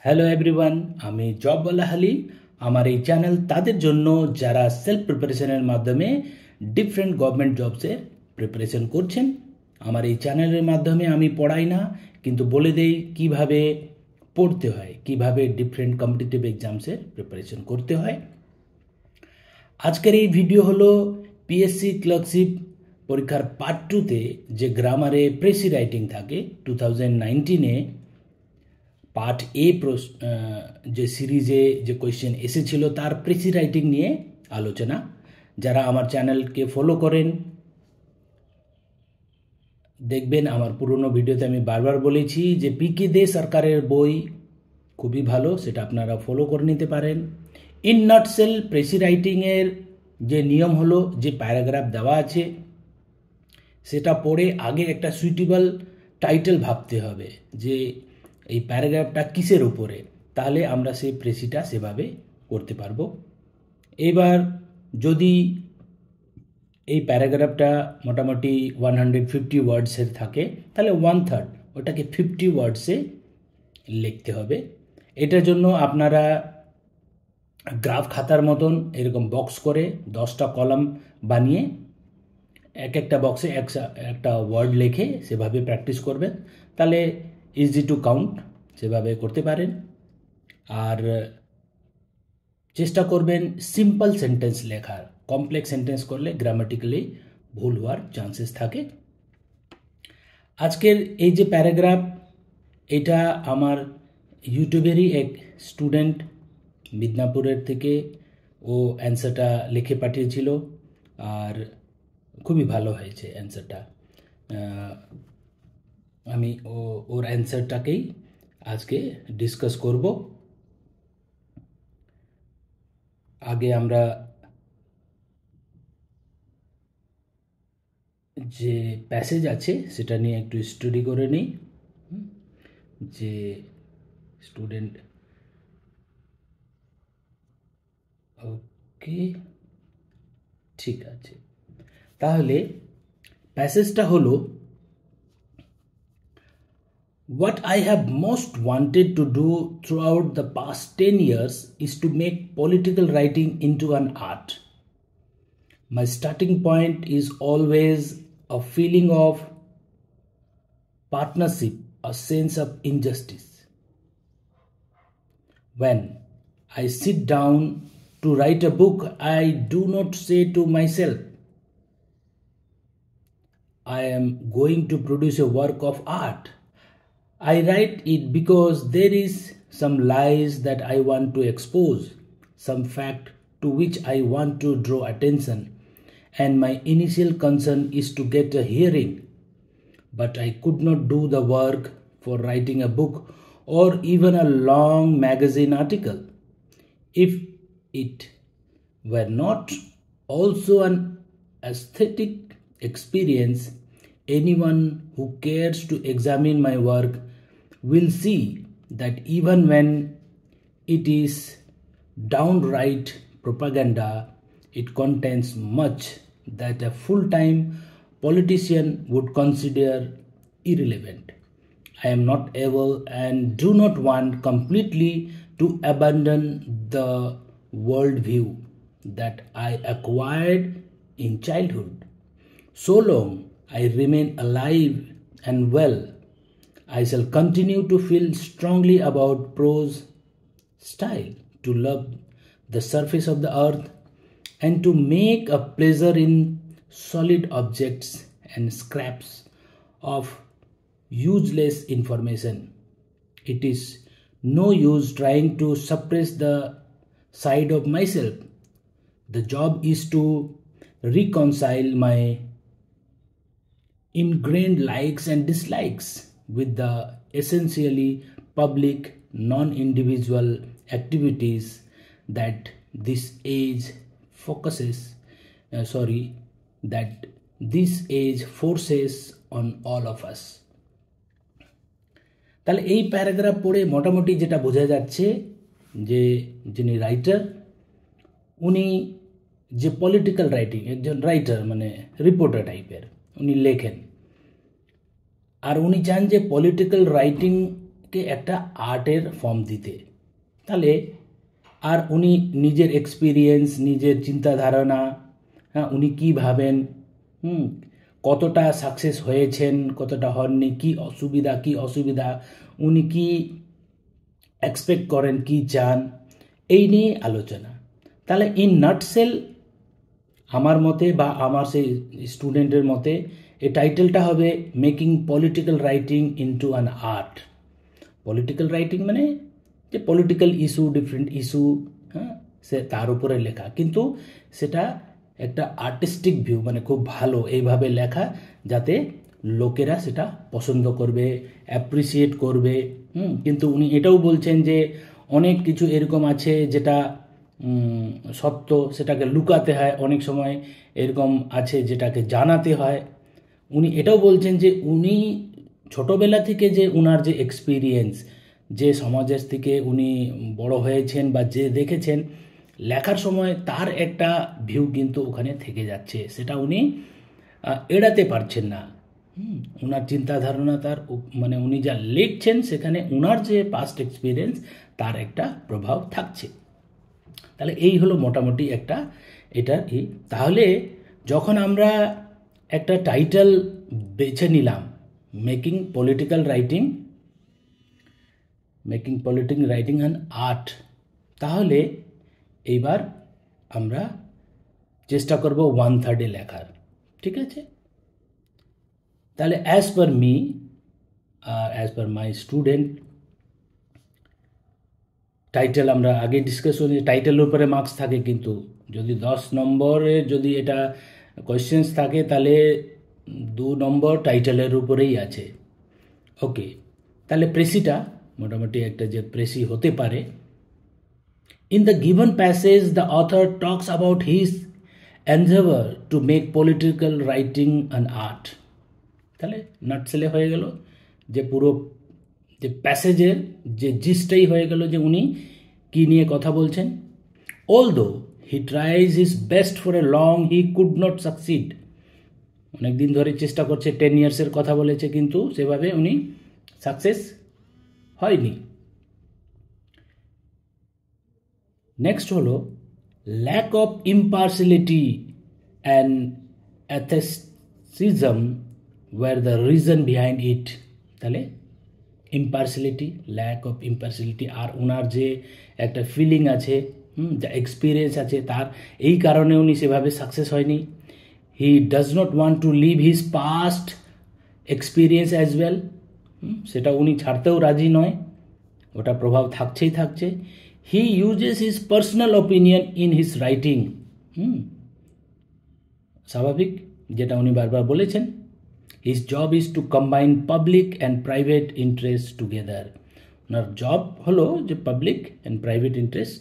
Hello everyone, আমি জবওয়ালা হালিম। আমার এই চ্যানেল তাদের জন্য যারা সেলফ প্রিপারেশনের মাধ্যমে ডিফারেন্ট গভর্নমেন্ট জবসের প্রিপারেশন করছেন। আমার এই চ্যানেলের মাধ্যমে আমি পড়াই না, কিন্তু বলে দেই কিভাবে পড়তে হয়, কিভাবে ডিফারেন্ট কম্পিটিটিভ এক্সামসের প্রিপারেশন করতে হয়। আজকের এই ভিডিও হলো পিএসসি ক্লার্কশিপ পরীক্ষার পার্ট 2তে যে গ্রামারে প্রেসি রাইটিং থাকে 2019-এ পার্ট এ যে সিরিজে যে কোয়েশ্চেন এসেছিল তার প্রেসি রাইটিং নিয়ে আলোচনা। যারা আমার চ্যানেলকে ফলো করেন দেখবেন আমার পুরনো ভিডিওতে আমি বারবার বলেছি যে পিকে দে সরকারের বই খুবই ভালো, সেটা আপনারা ফলো করে নিতে পারেন। ইন নাটসেল প্রেসি রাইটিংয়ের যে নিয়ম হলো, যে প্যারাগ্রাফ দেওয়া আছে সেটা পড়ে আগে একটা সুইটেবল টাইটেল ভাবতে হবে যে এই প্যারাগ্রাফটা কিসের উপরে, তাহলে আমরা সেই প্রেসিটা সেভাবে করতে পারবো। এবার যদি এই প্যারাগ্রাফটা মোটামুটি 150 ওয়ার্ডসের থাকে তাহলে 1/3 ওটাকে 50 ওয়ার্ডসে লিখতে হবে। এটার জন্য আপনারা গ্রাফ খাতার মতন এরকম বক্স করে 10টা কলাম বানিয়ে এক একটা বক্সে একটা ওয়ার্ড লিখে সেভাবে প্র্যাকটিস করবেন, তাহলে ইজি টু কাউন্ট সেভাবে করতে পারেন। আর চেষ্টা করবেন সিম্পল সেন্টেন্স লেখার, কমপ্লেক্স সেন্টেন্স করলে গ্রামাটিক্যালি ভুল হওয়ার চান্সেস থাকে। আজকের এই যে প্যারাগ্রাফ, এটা আমার ইউটিউবেরই এক স্টুডেন্ট মিদনাপুরের থেকে ও অ্যান্সারটা লিখে পাঠিয়েছিল, আর খুবই ভালো হয়েছে অ্যান্সারটা। আমি ওর অ্যান্সারটাকেই আজকে ডিসকাস করব। আগে আমরা যে প্যাসেজ আছে সেটা নিয়ে একটু স্টাডি করে নিই। যে স্টুডেন্ট, ওকে ঠিক আছে, তাহলে প্যাসেজটা হলো, What I have most wanted to do throughout the past 10 years is to make political writing into an art. My starting point is always a feeling of partnership, a sense of injustice. When I sit down to write a book, I do not say to myself, I am going to produce a work of art. I write it because there is some lies that I want to expose, some fact to which I want to draw attention, and my initial concern is to get a hearing. But I could not do the work for writing a book or even a long magazine article if it were not also an aesthetic experience. Anyone who cares to examine my work will see that even when it is downright propaganda, it contains much that a full-time politician would consider irrelevant. I am not able and do not want completely to abandon the worldview that I acquired in childhood. So long I remain alive and well, I shall continue to feel strongly about prose style, to love the surface of the earth, and to make a pleasure in solid objects and scraps of useless information. It is no use trying to suppress the side of myself. The job is to reconcile my ingrained likes and dislikes with the essentially public, non-individual activities that this age forces on all of us. তাহলে এই paragraph পড়ে মোটামুটি যেটা বোঝা যাচ্ছে যে যিনি writer, উনি যে পলিটিক্যাল রাইটিং, একজন রাইটার মানে রিপোর্টার টাইপের উনি লেখেন, আর উনি চান যে পলিটিক্যাল রাইটিং কে একটা আর্টের ফর্ম দিতে। তাহলে আর উনি নিজের এক্সপিরিয়েন্স, নিজের চিন্তা ধারণা, হ্যাঁ, উনি কী ভাবেন, কতটা সাকসেস হয়েছেন, কতটা হননি, কি অসুবিধা, উনি কি এক্সপেক্ট করেন, কি চান, এই নিয়ে আলোচনা। তাহলে ইন নাটসেল আমার মতে বা আমার সেই স্টুডেন্টের মতে এই টাইটেলটা হবে making political writing into an art. Political writing মানে যে পলিটিক্যাল ইস্যু, ডিফারেন্ট ইস্যু, হ্যাঁ, সে তার উপরে লেখা, কিন্তু সেটা একটা আর্টিস্টিক ভিউ, মানে খুব ভালো এইভাবে লেখা যাতে লোকেরা সেটা পছন্দ করবে, অ্যাপ্রিসিয়েট করবে। কিন্তু উনি এটাও বলছেন যে অনেক কিছু এরকম আছে যেটা সত্য, সেটাকে লুকাতে হয়, অনেক সময় এরকম আছে যেটাকে জানাতে হয়। উনি এটাও বলছেন যে উনি ছোটোবেলা থেকে যে উনার যে এক্সপিরিয়েন্স, যে সমাজের থেকে উনি বড় হয়েছেন বা যে দেখেছেন, লেখার সময় তার একটা ভিউ কিন্তু ওখানে থেকে যাচ্ছে, সেটা উনি এড়াতে পারছেন না। উনার চিন্তা ধারণা, তার মানে উনি যা লিখছেন সেখানে উনার যে পাস্ট এক্সপিরিয়েন্স তার একটা প্রভাব থাকছে। তাহলে এই হলো মোটামুটি একটা এটা কি। তাহলে যখন আমরা একটা টাইটেল বেছে নিলাম, making political writing and art, তাহলে এইবার আমরা চেষ্টা করব 1/3 লেখার, ঠিক আছে? তাহলে as per me or as per my student, title আমরা আগে ডিসকাস করি, টাইটেলের উপরে মার্কস থাকে, কিন্তু যদি 10 নম্বরে যদি এটা কোয়েশ্চেন্স থাকে তাহলে 2 নম্বর টাইটেলের উপরেই আছে। ওকে, তাহলে প্রেসিটা মোটামুটি একটা যে প্রেসি হতে পারে। In the given passage the author talks about his endeavour to make political writing an art. তাহলে নাটসেলে হয়ে গেল যে পুরো যে প্যাসেজের যে জিস্টটাই হয়ে গেল যে উনি কী নিয়ে কথা বলছেন। Although he tries his best for a long, he could not succeed. অনেক দিন ধরে চেষ্টা করছে, 10 ইয়ার্সের কথা বলেছে, কিন্তু সেভাবে উনি সাকসেস হয়নি। নেক্সট হলো lack of impartiality and atheism were the reason behind it. তাহলে ইম্পার্সিয়ালিটি, ল্যাক অফ ইম্পার্সিয়ালিটি, আর ওনার যে একটা ফিলিং আছে, যা এক্সপিরিয়েন্স আছে, তার এই কারণে উনি সেভাবে সাকসেস হয়নি। He does not want to leave his past experience as well, সেটা উনি ছাড়তেও রাজি নয়, ওটা প্রভাব থাকছে। He uses his personal opinion in his writing, স্বাভাবিক, যেটা উনি বারবার বলেছেন। His job is to combine public and private interest together. ওনার জব হলো যে public and private interest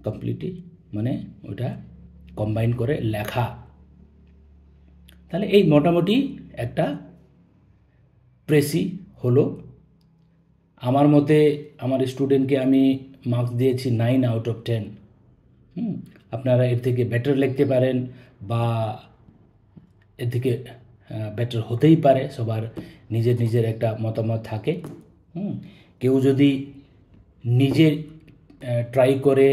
completely, মানে ওটা কম্বাইন করে লেখা। তাহলে এই মোটামুটি একটা প্রেসি হলো। আমার মতে আমার স্টুডেন্টকে আমি মার্কস দিয়েছি 9 আউট অফ 10। আপনারা এর থেকে বেটার লিখতে পারেন বা এর থেকে বেটার হতেই পারে, সবার নিজের একটা মতামত থাকে। কেউ যদি নিজে ট্রাই করে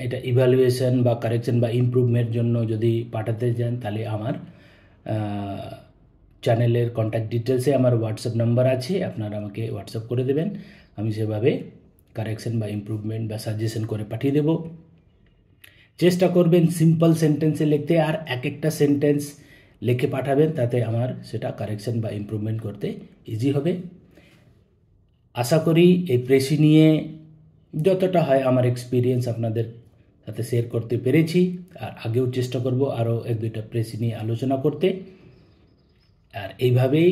এটা ইভ্যালুয়েশন বা কারেকশন বা ইমপ্রুভমেন্টের জন্য যদি পাঠাতে চান, তাহলে আমার চ্যানেলের কন্ট্যাক্ট ডিটেলসে আমার হোয়াটসঅ্যাপ নাম্বার আছে, আপনারা আমাকে হোয়াটসঅ্যাপ করে দেবেন, আমি সেভাবে কারেকশন বা ইমপ্রুভমেন্ট বা সাজেশন করে পাঠিয়ে দেব। চেষ্টা করবেন সিম্পল সেন্টেন্সে লিখতে, আর একটা সেন্টেন্স লিখে পাঠাবেন, তাতে আমার সেটা কারেকশন বা ইমপ্রুভমেন্ট করতে ইজি হবে। আশা করি এই প্রেসি নিয়ে যতটা হয় আমার এক্সপিরিয়েন্স আপনাদের সাথে শেয়ার করতে পেরেছি, আর আগেও চেষ্টা করব আরও 1-2টা প্রেসি নিয়ে আলোচনা করতে। আর এইভাবেই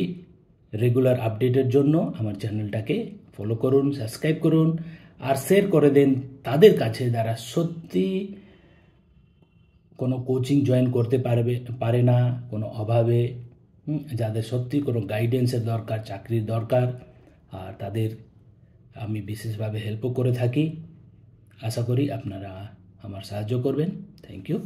রেগুলার আপডেটের জন্য আমার চ্যানেলটাকে ফলো করুন, সাবস্ক্রাইব করুন, আর শেয়ার করে দেন তাদের কাছে যারা সত্যি কোনো কোচিং জয়েন করতে পারে না, কোনো অভাবে, যাদের সত্যি কোনো গাইডেন্সের দরকার, চাকরির দরকার, আর তাদের আমি বিশেষভাবে হেল্পও করে থাকি। আশা করি আপনারা আমার সাহায্য করবেন। Thank you.